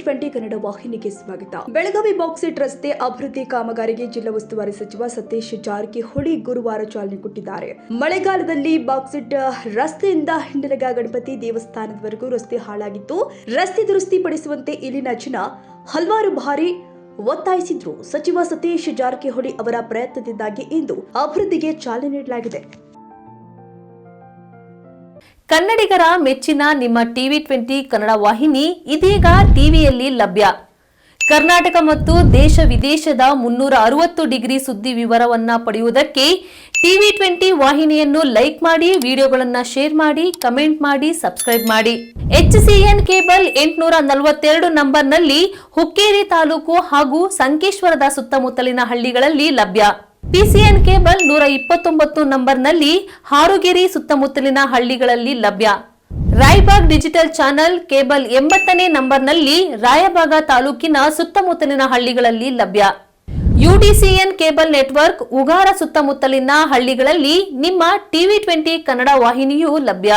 TV20 Kannada ವಾಹಿನಿಗೆ ಸ್ವಾಗತ. ಬೆಳಗಾವಿ ಬಾಕ್ಸೆಟ್ ರಸ್ತೆ ಅಭಿವೃದ್ಧಿ ಕಾಮಗಾರಿಗೆ ಜಿಲ್ಲಾ ಉಸ್ತುವಾರಿ ಸಚಿವ ಸತೀಶ್ ಜಾರಕಿಹೊಳಿ ಗುರುವಾರ ಚಾಲನೆ ಕೊಟ್ಟಿದ್ದಾರೆ. ಮಳೆಗಾಲದಲ್ಲಿ ಬಾಕ್ಸೆಟ್ ರಸ್ತೆಯಿಂದ ಹಿಂಡಲಗ ಗಣಪತಿ ದೇವಸ್ಥಾನದವರೆಗೂ ರಸ್ತೆ ಹಾಳಾಗಿತ್ತು. ರಸ್ತೆ ದುರಸ್ತಿ ಪಡಿಸುವಂತೆ ಇಲ್ಲಿನ ಜನ ಹಲವಾರು ಬಾರಿ ಒತ್ತಾಯಿಸಿದ್ರು. ಸಚಿವ ಸತೀಶ್ ಜಾರಕಿಹೊಳಿ ಅವರ ಪ್ರಯತ್ನದಿಂದಾಗಿ ಇಂದು ಅಭಿವೃದ್ಧಿಗೆ ಚಾಲನೆ ನೀಡಲಾಗಿದೆ. ಕನ್ನಡಿಗರ ಮೆಚ್ಚಿನ ನಿಮ್ಮ TV20 ಕನ್ನಡ ವಾಹಿನಿ ಇದೀಗ ಟಿವಿಯಲ್ಲಿ ಲಭ್ಯ. ಕರ್ನಾಟಕ ಮತ್ತು ದೇಶ ವಿದೇಶದ 360 ಡಿಗ್ರಿ ಸುದ್ದಿ ವಿವರವನ್ನ ಪಡೆಯುವುದಕ್ಕೆ TV20 ವಾಹಿನಿಯನ್ನು ಲೈಕ್ ಮಾಡಿ, ವಿಡಿಯೋಗಳನ್ನು ಶೇರ್ ಮಾಡಿ, ಕಮೆಂಟ್ ಮಾಡಿ, ಸಬ್ಸ್ಕ್ರೈಬ್ ಮಾಡಿ. HCN ಕೇಬಲ್ 842 ನಂಬರ್ನಲ್ಲಿ ಹುಕ್ಕೇರಿ ತಾಲೂಕು ಹಾಗೂ ಸಂಕೇಶ್ವರದ ಸುತ್ತಮುತ್ತಲಿನ ಹಳ್ಳಿಗಳಲ್ಲಿ ಲಭ್ಯ. PCN ಕೇಬಲ್ 129 ನಂಬರ್ನಲ್ಲಿ ಹಾರುಗೆರೆ ಸುತ್ತಮುತ್ತಲಿನ ಹಳ್ಳಿಗಳಲ್ಲಿ ಲಭ್ಯ. ರಾಯಬಾಗ್ ಡಿಜಿಟಲ್ ಚಾನೆಲ್ ಕೇಬಲ್ 80ನೇ ನಂಬರ್ನಲ್ಲಿ ರಾಯಬಾಗ ತಾಲೂಕಿನ ಸುತ್ತಮುತ್ತಲಿನ ಹಳ್ಳಿಗಳಲ್ಲಿ ಲಭ್ಯ. UDCN ಕೇಬಲ್ ನೆಟ್ವರ್ಕ್ ಉಗಾರ ಸುತ್ತಮುತ್ತಲಿನ ಹಳ್ಳಿಗಳಲ್ಲಿ ನಿಮ್ಮ TV20 ಕನ್ನಡ ವಾಹಿನಿಯೂ ಲಭ್ಯ.